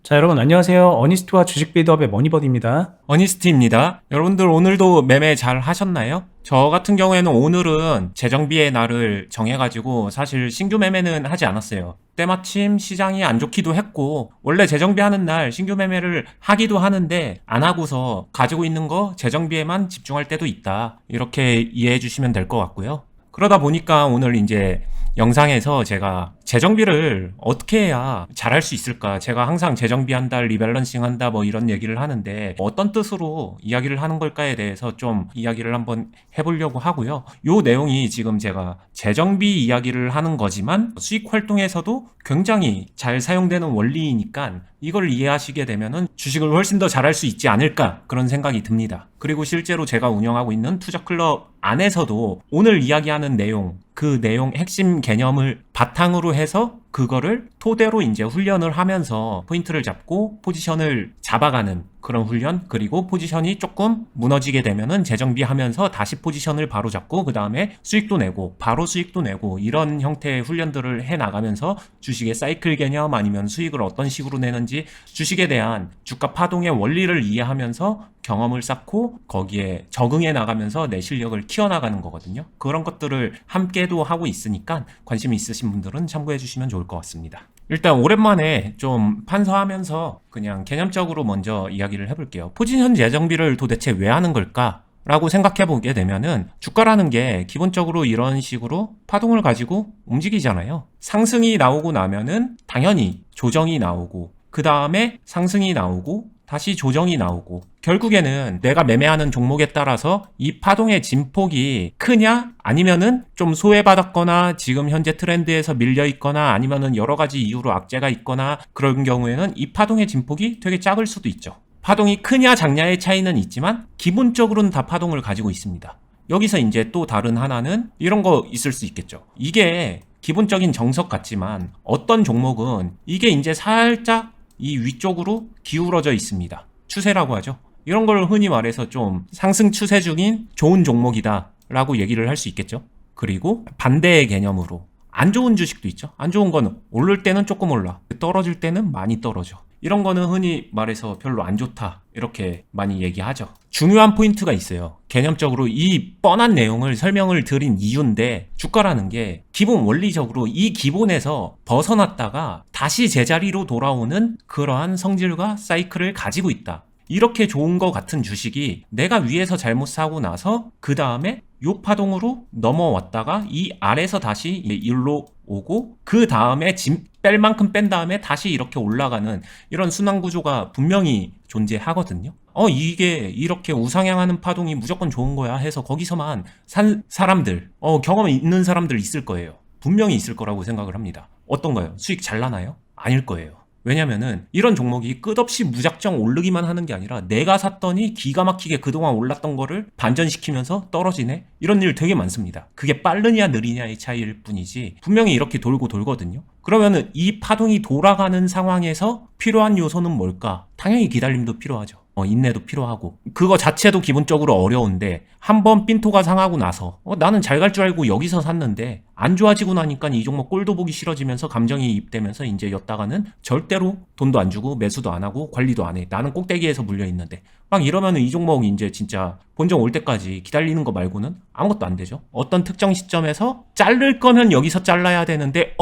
자, 여러분 안녕하세요. 어니스트와 주식 빌드업의 머니버디입니다. 어니스트입니다. 여러분들 오늘도 매매 잘 하셨나요? 저 같은 경우에는 오늘은 재정비의 날을 정해가지고 사실 신규 매매는 하지 않았어요. 때마침 시장이 안 좋기도 했고 원래 재정비하는 날 신규 매매를 하기도 하는데 안 하고서 가지고 있는 거 재정비에만 집중할 때도 있다. 이렇게 이해해 주시면 될 것 같고요. 그러다 보니까 오늘 이제 영상에서 제가 재정비를 어떻게 해야 잘할 수 있을까? 제가 항상 재정비한다, 리밸런싱 한다 뭐 이런 얘기를 하는데 어떤 뜻으로 이야기를 하는 걸까에 대해서 좀 이야기를 한번 해보려고 하고요. 요 내용이 지금 제가 재정비 이야기를 하는 거지만 수익 활동에서도 굉장히 잘 사용되는 원리이니까 이걸 이해하시게 되면은 주식을 훨씬 더 잘할 수 있지 않을까 그런 생각이 듭니다. 그리고 실제로 제가 운영하고 있는 투자 클럽 안에서도 오늘 이야기하는 내용, 그 내용 핵심 개념을 바탕으로 해서 그거를 토대로 이제 훈련을 하면서 포인트를 잡고 포지션을 잡아가는 그런 훈련, 그리고 포지션이 조금 무너지게 되면은 재정비하면서 다시 포지션을 바로 잡고 그 다음에 수익도 내고 바로 수익도 내고 이런 형태의 훈련들을 해 나가면서 주식의 사이클 개념 아니면 수익을 어떤 식으로 내는지 주식에 대한 주가 파동의 원리를 이해하면서 경험을 쌓고 거기에 적응해 나가면서 내 실력을 키워나가는 거거든요. 그런 것들을 함께도 하고 있으니까 관심 있으신 분들은 참고해 주시면 좋을 것 같습니다. 일단 오랜만에 좀 판서하면서 그냥 개념적으로 먼저 이야기를 해볼게요. 포지션 재정비를 도대체 왜 하는 걸까? 라고 생각해 보게 되면은 주가라는 게 기본적으로 이런 식으로 파동을 가지고 움직이잖아요. 상승이 나오고 나면은 당연히 조정이 나오고 그 다음에 상승이 나오고 다시 조정이 나오고 결국에는 내가 매매하는 종목에 따라서 이 파동의 진폭이 크냐 아니면은 좀 소외받았거나 지금 현재 트렌드에서 밀려 있거나 아니면은 여러 가지 이유로 악재가 있거나 그런 경우에는 이 파동의 진폭이 되게 작을 수도 있죠. 파동이 크냐 작냐의 차이는 있지만 기본적으로는 다 파동을 가지고 있습니다. 여기서 이제 또 다른 하나는 이런 거 있을 수 있겠죠. 이게 기본적인 정석 같지만 어떤 종목은 이게 이제 살짝 이 위쪽으로 기울어져 있습니다. 추세라고 하죠. 이런 걸 흔히 말해서 좀 상승 추세 중인 좋은 종목이다 라고 얘기를 할 수 있겠죠. 그리고 반대의 개념으로 안 좋은 주식도 있죠. 안 좋은 거는 오를 때는 조금 올라, 떨어질 때는 많이 떨어져. 이런 거는 흔히 말해서 별로 안 좋다 이렇게 많이 얘기하죠. 중요한 포인트가 있어요. 개념적으로 이 뻔한 내용을 설명을 드린 이유인데 주가라는 게 기본 원리적으로 이 기본에서 벗어났다가 다시 제자리로 돌아오는 그러한 성질과 사이클을 가지고 있다. 이렇게 좋은 것 같은 주식이 내가 위에서 잘못 사고 나서 그 다음에 요 파동으로 넘어왔다가 이 아래서 다시 일로 오고 그 다음에 짐 뺄 만큼 뺀 다음에 다시 이렇게 올라가는 이런 순환 구조가 분명히 존재하거든요. 이게 이렇게 우상향하는 파동이 무조건 좋은 거야 해서 거기서만 산 사람들, 경험 있는 사람들 있을 거예요. 분명히 있을 거라고 생각을 합니다. 어떤가요? 수익 잘 나나요? 아닐 거예요. 왜냐면은 이런 종목이 끝없이 무작정 오르기만 하는 게 아니라 내가 샀더니 기가 막히게 그동안 올랐던 거를 반전시키면서 떨어지네? 이런 일 되게 많습니다. 그게 빠르냐 느리냐의 차이일 뿐이지 분명히 이렇게 돌고 돌거든요. 그러면은 이 파동이 돌아가는 상황에서 필요한 요소는 뭘까? 당연히 기다림도 필요하죠. 인내도 필요하고 그거 자체도 기본적으로 어려운데 한번 삔토가 상하고 나서 나는 잘 갈 줄 알고 여기서 샀는데 안 좋아지고 나니까 이 종목 꼴도 보기 싫어지면서 감정이 입되면서 이제 였다가는 절대로 돈도 안 주고 매수도 안 하고 관리도 안 해. 나는 꼭대기에서 물려 있는데 막 이러면은 이 종목 이제 진짜 본전 올 때까지 기다리는 거 말고는 아무것도 안 되죠. 어떤 특정 시점에서 자를 거면 여기서 잘라야 되는데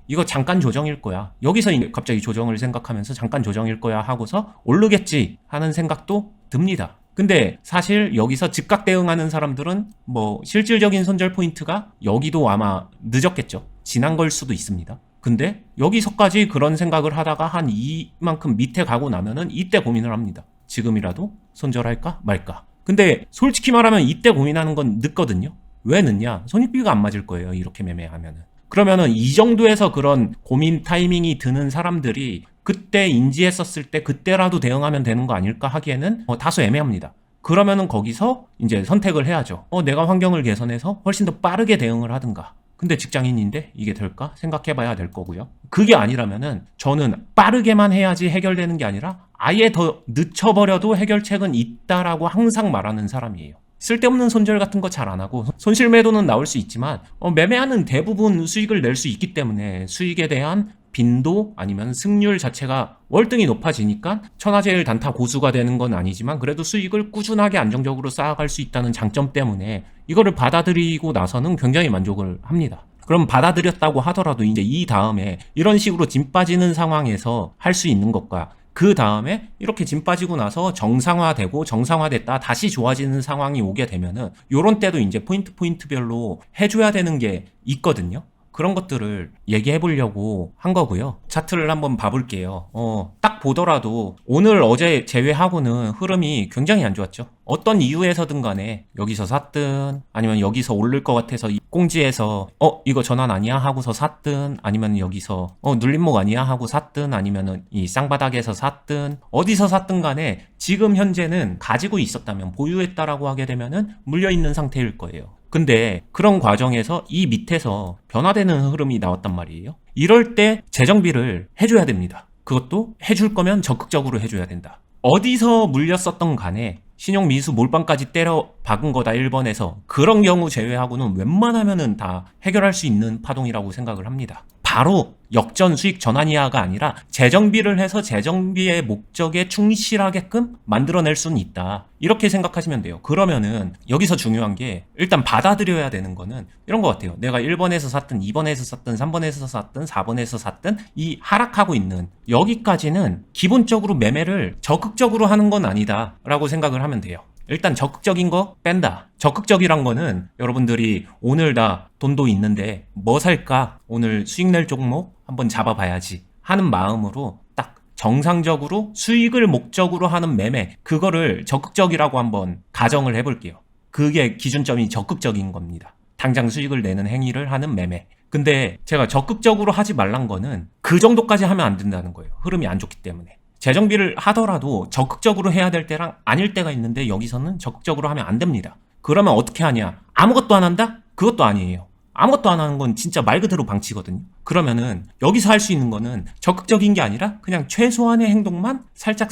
이거 잠깐 조정일 거야. 여기서 갑자기 조정을 생각하면서 잠깐 조정일 거야 하고서 오르겠지 하는 생각도 듭니다. 근데 사실 여기서 즉각 대응하는 사람들은 뭐 실질적인 손절 포인트가 여기도 아마 늦었겠죠. 지난 걸 수도 있습니다. 근데 여기서까지 그런 생각을 하다가 한 이만큼 밑에 가고 나면은 이때 고민을 합니다. 지금이라도 손절할까 말까. 근데 솔직히 말하면 이때 고민하는 건 늦거든요. 왜 늦냐? 손익비가 안 맞을 거예요. 이렇게 매매하면은. 그러면은 이 정도에서 그런 고민 타이밍이 드는 사람들이 그때 인지했었을 때 그때라도 대응하면 되는 거 아닐까 하기에는 다소 애매합니다. 그러면은 거기서 이제 선택을 해야죠. 내가 환경을 개선해서 훨씬 더 빠르게 대응을 하든가. 근데 직장인인데 이게 될까? 생각해봐야 될 거고요. 그게 아니라면은 저는 빠르게만 해야지 해결되는 게 아니라 아예 더 늦춰버려도 해결책은 있다라고 항상 말하는 사람이에요. 쓸데없는 손절 같은 거 잘 안 하고 손실 매도는 나올 수 있지만 매매하는 대부분 수익을 낼 수 있기 때문에 수익에 대한 빈도 아니면 승률 자체가 월등히 높아지니까 천하제일 단타 고수가 되는 건 아니지만 그래도 수익을 꾸준하게 안정적으로 쌓아갈 수 있다는 장점 때문에 이거를 받아들이고 나서는 굉장히 만족을 합니다. 그럼 받아들였다고 하더라도 이제 이 다음에 이런 식으로 진 빠지는 상황에서 할 수 있는 것과 그 다음에 이렇게 진 빠지고 나서 정상화되고 정상화됐다 다시 좋아지는 상황이 오게 되면은 요런 때도 이제 포인트별로 해줘야 되는 게 있거든요. 그런 것들을 얘기해 보려고 한 거고요. 차트를 한번 봐볼게요. 딱 보더라도 오늘 어제 제외하고는 흐름이 굉장히 안 좋았죠. 어떤 이유에서든 간에 여기서 샀든 아니면 여기서 오를 것 같아서 이 꽁지에서 이거 전환 아니야 하고서 샀든 아니면 여기서 눌림목 아니야 하고 샀든 아니면은 이 쌍바닥에서 샀든 어디서 샀든 간에 지금 현재는 가지고 있었다면 보유했다라고 하게 되면은 물려있는 상태일 거예요. 근데 그런 과정에서 이 밑에서 변화되는 흐름이 나왔단 말이에요. 이럴 때 재정비를 해줘야 됩니다. 그것도 해줄 거면 적극적으로 해줘야 된다. 어디서 물렸었던 간에 신용 미수 몰빵까지 때려 박은 거다 1번에서 그런 경우 제외하고는 웬만하면은 다 해결할 수 있는 파동이라고 생각을 합니다. 바로 역전 수익 전환 이하가 아니라 재정비를 해서 재정비의 목적에 충실하게끔 만들어낼 수는 있다. 이렇게 생각하시면 돼요. 그러면은 여기서 중요한 게 일단 받아들여야 되는 거는 이런 것 같아요. 내가 1번에서 샀든 2번에서 샀든 3번에서 샀든 4번에서 샀든 이 하락하고 있는 여기까지는 기본적으로 매매를 적극적으로 하는 건 아니다 라고 생각을 하면 돼요. 일단 적극적인 거 뺀다. 적극적이란 거는 여러분들이 오늘 다 돈도 있는데 뭐 살까? 오늘 수익 낼 종목 한번 잡아봐야지 하는 마음으로 딱 정상적으로 수익을 목적으로 하는 매매, 그거를 적극적이라고 한번 가정을 해볼게요. 그게 기준점이 적극적인 겁니다. 당장 수익을 내는 행위를 하는 매매. 근데 제가 적극적으로 하지 말란 거는 그 정도까지 하면 안 된다는 거예요. 흐름이 안 좋기 때문에. 재정비를 하더라도 적극적으로 해야 될 때랑 아닐 때가 있는데 여기서는 적극적으로 하면 안 됩니다. 그러면 어떻게 하냐? 아무것도 안 한다? 그것도 아니에요. 아무것도 안 하는 건 진짜 말 그대로 방치거든요. 그러면은 여기서 할 수 있는 거는 적극적인 게 아니라 그냥 최소한의 행동만 살짝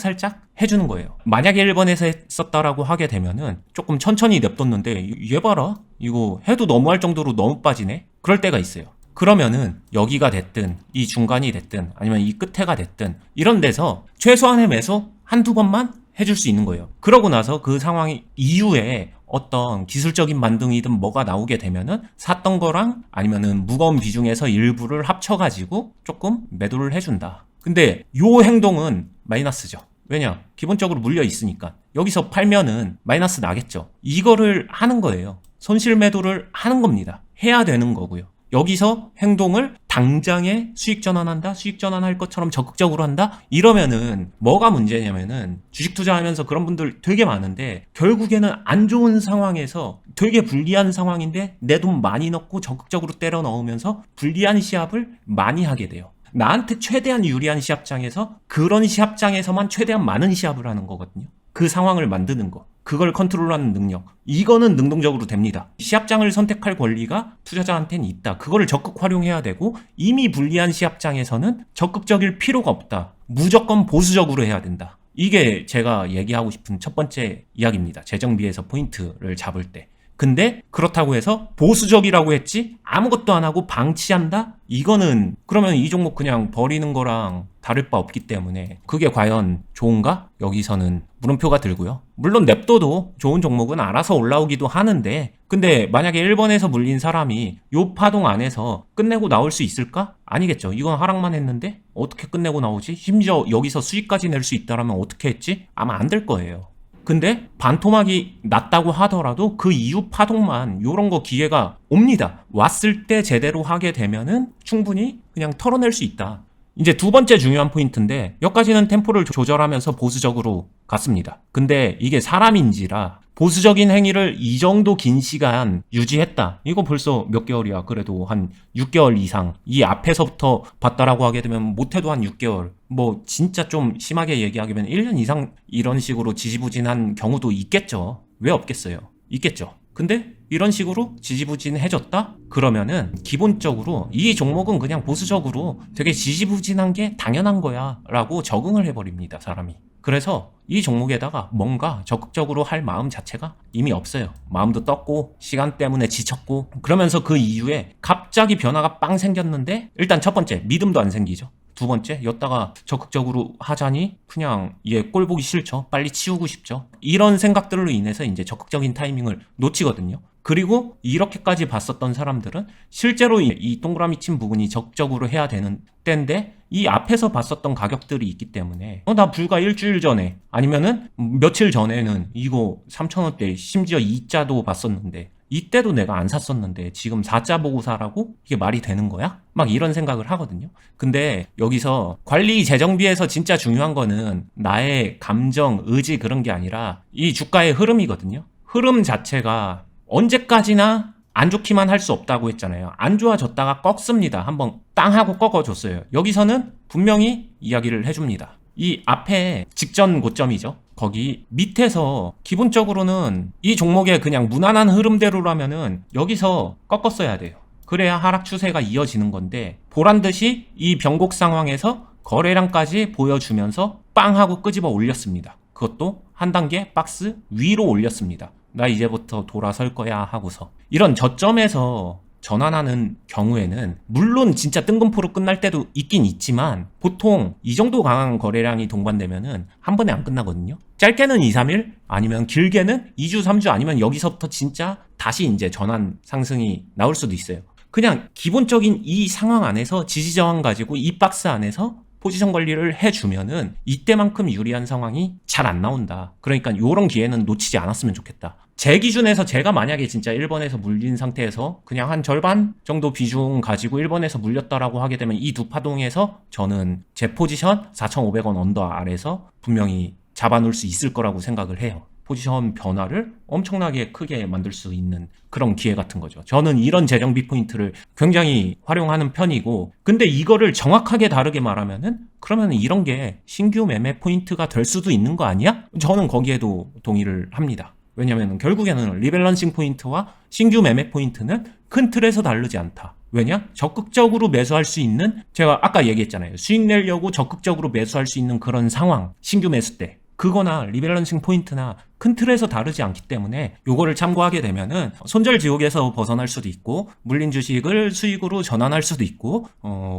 해주는 거예요. 만약에 1번에서 했었다라고 하게 되면은 조금 천천히 냅뒀는데 얘 봐라, 이거 해도 너무할 정도로 너무 빠지네? 그럴 때가 있어요. 그러면은 여기가 됐든 이 중간이 됐든 아니면 이 끝에가 됐든 이런 데서 최소한의 매수 한두 번만 해줄 수 있는 거예요. 그러고 나서 그 상황 이후에 어떤 기술적인 반등이든 뭐가 나오게 되면은 샀던 거랑 아니면은 무거운 비중에서 일부를 합쳐가지고 조금 매도를 해준다. 근데 요 행동은 마이너스죠. 왜냐? 기본적으로 물려 있으니까. 여기서 팔면은 마이너스 나겠죠. 이거를 하는 거예요. 손실 매도를 하는 겁니다. 해야 되는 거고요. 여기서 행동을 당장에 수익 전환한다? 수익 전환할 것처럼 적극적으로 한다? 이러면은 뭐가 문제냐면은 주식 투자하면서 그런 분들 되게 많은데 결국에는 안 좋은 상황에서 되게 불리한 상황인데 내 돈 많이 넣고 적극적으로 때려 넣으면서 불리한 시합을 많이 하게 돼요. 나한테 최대한 유리한 시합장에서 그런 시합장에서만 최대한 많은 시합을 하는 거거든요. 그 상황을 만드는 거. 그걸 컨트롤하는 능력. 이거는 능동적으로 됩니다. 시합장을 선택할 권리가 투자자한테는 있다. 그거를 적극 활용해야 되고 이미 불리한 시합장에서는 적극적일 필요가 없다. 무조건 보수적으로 해야 된다. 이게 제가 얘기하고 싶은 첫 번째 이야기입니다. 재정비에서 포인트를 잡을 때. 근데 그렇다고 해서 보수적이라고 했지 아무것도 안 하고 방치한다? 이거는 그러면 이 종목 그냥 버리는 거랑 다를 바 없기 때문에 그게 과연 좋은가? 여기서는 물음표가 들고요. 물론 냅둬도 좋은 종목은 알아서 올라오기도 하는데 근데 만약에 1번에서 물린 사람이 요 파동 안에서 끝내고 나올 수 있을까? 아니겠죠. 이건 하락만 했는데 어떻게 끝내고 나오지? 심지어 여기서 수익까지 낼 수 있다라면 어떻게 했지? 아마 안 될 거예요. 근데 반토막이 났다고 하더라도 그 이후 파동만 요런 거 기회가 옵니다. 왔을 때 제대로 하게 되면은 충분히 그냥 털어낼 수 있다. 이제 두 번째 중요한 포인트인데 여기까지는 템포를 조절하면서 보수적으로 갔습니다. 근데 이게 사람인지라 보수적인 행위를 이 정도 긴 시간 유지했다. 이거 벌써 몇 개월이야. 그래도 한 6개월 이상. 이 앞에서부터 봤다라고 하게 되면 못해도 한 6개월. 뭐 진짜 좀 심하게 얘기하면 1년 이상 이런 식으로 지지부진한 경우도 있겠죠. 왜 없겠어요? 있겠죠. 근데 이런 식으로 지지부진해졌다? 그러면은 기본적으로 이 종목은 그냥 보수적으로 되게 지지부진한 게 당연한 거야 라고 적응을 해버립니다, 사람이. 그래서 이 종목에다가 뭔가 적극적으로 할 마음 자체가 이미 없어요. 마음도 떴고 시간 때문에 지쳤고 그러면서 그 이후에 갑자기 변화가 빵 생겼는데 일단 첫 번째 믿음도 안 생기죠. 두 번째, 였다가 적극적으로 하자니 그냥 얘 꼴 보기 싫죠. 빨리 치우고 싶죠. 이런 생각들로 인해서 이제 적극적인 타이밍을 놓치거든요. 그리고 이렇게까지 봤었던 사람들은 실제로 이 동그라미 친 부분이 적극적으로 해야 되는 때인데 이 앞에서 봤었던 가격들이 있기 때문에 나 불과 일주일 전에 아니면은 며칠 전에는 이거 3,000원대 심지어 2자도 봤었는데 이때도 내가 안 샀었는데 지금 4자 보고 사라고? 이게 말이 되는 거야? 막 이런 생각을 하거든요. 근데 여기서 관리 재정비에서 진짜 중요한 거는 나의 감정, 의지 그런 게 아니라 이 주가의 흐름이거든요. 흐름 자체가 언제까지나 안 좋기만 할 수 없다고 했잖아요. 안 좋아졌다가 꺾습니다. 한번 땅 하고 꺾어줬어요. 여기서는 분명히 이야기를 해줍니다. 이 앞에 직전 고점이죠. 거기 밑에서 기본적으로는 이 종목의 그냥 무난한 흐름대로라면은 여기서 꺾었어야 돼요. 그래야 하락 추세가 이어지는 건데 보란듯이 이 변곡 상황에서 거래량까지 보여주면서 빵 하고 끄집어 올렸습니다. 그것도 한 단계 박스 위로 올렸습니다. 나 이제부터 돌아설 거야 하고서 이런 저점에서 전환하는 경우에는 물론 진짜 뜬금포로 끝날 때도 있긴 있지만 보통 이 정도 강한 거래량이 동반되면은 한 번에 안 끝나거든요. 짧게는 2, 3일 아니면 길게는 2주, 3주 아니면 여기서부터 진짜 다시 이제 전환 상승이 나올 수도 있어요. 그냥 기본적인 이 상황 안에서 지지저항 가지고 이 박스 안에서 포지션 관리를 해주면은 이때만큼 유리한 상황이 잘 안 나온다. 그러니까 이런 기회는 놓치지 않았으면 좋겠다. 제 기준에서 제가 만약에 진짜 1번에서 물린 상태에서 그냥 한 절반 정도 비중 가지고 1번에서 물렸다라고 하게 되면 이 두 파동에서 저는 제 포지션 4,500원 언더 아래서 분명히 잡아놓을 수 있을 거라고 생각을 해요. 포지션 변화를 엄청나게 크게 만들 수 있는 그런 기회 같은 거죠. 저는 이런 재정비 포인트를 굉장히 활용하는 편이고 근데 이거를 정확하게 다르게 말하면은 그러면 이런 게 신규 매매 포인트가 될 수도 있는 거 아니야? 저는 거기에도 동의를 합니다. 왜냐면 결국에는 리밸런싱 포인트와 신규 매매 포인트는 큰 틀에서 다르지 않다. 왜냐? 적극적으로 매수할 수 있는 제가 아까 얘기했잖아요. 수익 내려고 적극적으로 매수할 수 있는 그런 상황 신규 매수 때 그거나 리밸런싱 포인트나 큰 틀에서 다르지 않기 때문에 요거를 참고하게 되면은 손절 지옥에서 벗어날 수도 있고 물린 주식을 수익으로 전환할 수도 있고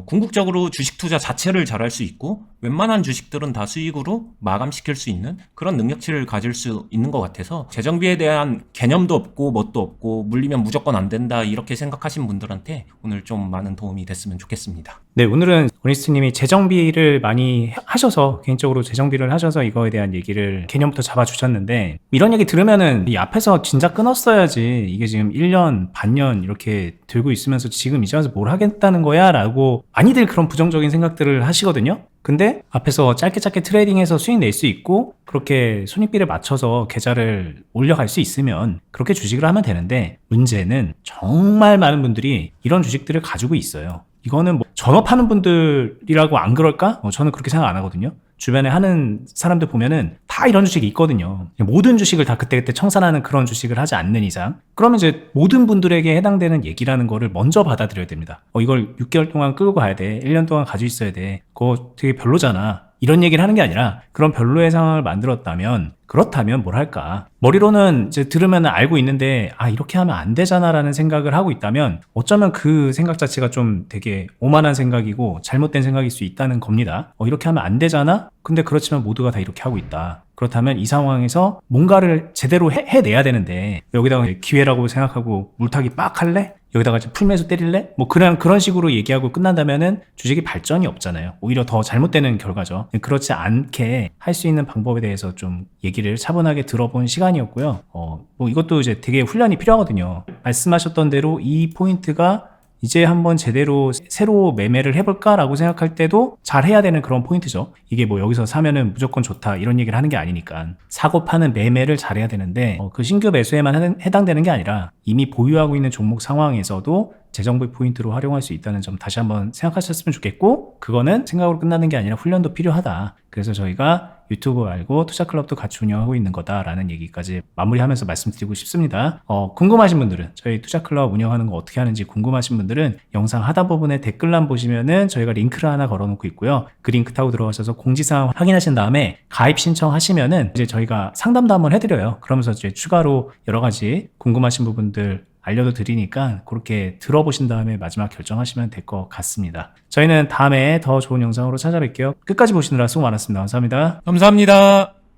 궁극적으로 주식 투자 자체를 잘할 수 있고 웬만한 주식들은 다 수익으로 마감시킬 수 있는 그런 능력치를 가질 수 있는 것 같아서 재정비에 대한 개념도 없고 뭣도 없고 물리면 무조건 안 된다 이렇게 생각하신 분들한테 오늘 좀 많은 도움이 됐으면 좋겠습니다. 네, 오늘은 오니스트님이 재정비를 많이 하셔서 개인적으로 재정비를 하셔서 이거에 대한 얘기를 개념부터 잡아주셨는데 이런 얘기 들으면은 이 앞에서 진작 끊었어야지 이게 지금 1년, 반년 이렇게 들고 있으면서 지금 이제 와서 뭘 하겠다는 거야? 라고 많이들 그런 부정적인 생각들을 하시거든요. 근데 앞에서 짧게 트레이딩해서 수익 낼 수 있고 그렇게 손익비를 맞춰서 계좌를 올려갈 수 있으면 그렇게 주식을 하면 되는데 문제는 정말 많은 분들이 이런 주식들을 가지고 있어요. 이거는 뭐 전업하는 분들이라고 안 그럴까? 저는 그렇게 생각 안 하거든요. 주변에 하는 사람들 보면은 다 이런 주식이 있거든요. 모든 주식을 다 그때그때 청산하는 그런 주식을 하지 않는 이상 그러면 이제 모든 분들에게 해당되는 얘기라는 거를 먼저 받아들여야 됩니다. 이걸 6개월 동안 끌고 가야 돼. 1년 동안 가지고 있어야 돼. 그거 되게 별로잖아. 이런 얘기를 하는 게 아니라 그런 별로의 상황을 만들었다면 그렇다면 뭘 할까? 머리로는 이제 들으면 알고 있는데 이렇게 하면 안 되잖아 라는 생각을 하고 있다면 어쩌면 그 생각 자체가 좀 되게 오만한 생각이고 잘못된 생각일 수 있다는 겁니다. 이렇게 하면 안 되잖아? 근데 그렇지만 모두가 다 이렇게 하고 있다. 그렇다면 이 상황에서 뭔가를 제대로 해내야 되는데 여기다가 기회라고 생각하고 물타기 빡 할래? 여기다가 풀매수 때릴래? 뭐 그런 식으로 얘기하고 끝난다면은 주식이 발전이 없잖아요. 오히려 더 잘못되는 결과죠. 그렇지 않게 할 수 있는 방법에 대해서 좀 얘기를 차분하게 들어본 시간이었고요. 뭐 이것도 이제 되게 훈련이 필요하거든요. 말씀하셨던 대로 이 포인트가 이제 한번 제대로 새로 매매를 해볼까라고 생각할 때도 잘 해야 되는 그런 포인트죠. 이게 뭐 여기서 사면은 무조건 좋다 이런 얘기를 하는 게 아니니까 사고 파는 매매를 잘해야 되는데 그 신규 매수에만 해당되는 게 아니라 이미 보유하고 있는 종목 상황에서도 재정비 포인트로 활용할 수 있다는 점 다시 한번 생각하셨으면 좋겠고, 그거는 생각으로 끝나는 게 아니라 훈련도 필요하다. 그래서 저희가 유튜브 말고 투자클럽도 같이 운영하고 있는 거다라는 얘기까지 마무리하면서 말씀드리고 싶습니다. 궁금하신 분들은, 저희 투자클럽 운영하는 거 어떻게 하는지 궁금하신 분들은 영상 하단 부분에 댓글란 보시면은 저희가 링크를 하나 걸어놓고 있고요. 그 링크 타고 들어가셔서 공지사항 확인하신 다음에 가입 신청하시면은 이제 저희가 상담도 한번 해드려요. 그러면서 이제 추가로 여러 가지 궁금하신 부분들 알려도 드리니까 그렇게 들어보신 다음에 마지막 결정하시면 될 것 같습니다. 저희는 다음에 더 좋은 영상으로 찾아뵐게요. 끝까지 보시느라 수고 많았습니다. 감사합니다. 감사합니다.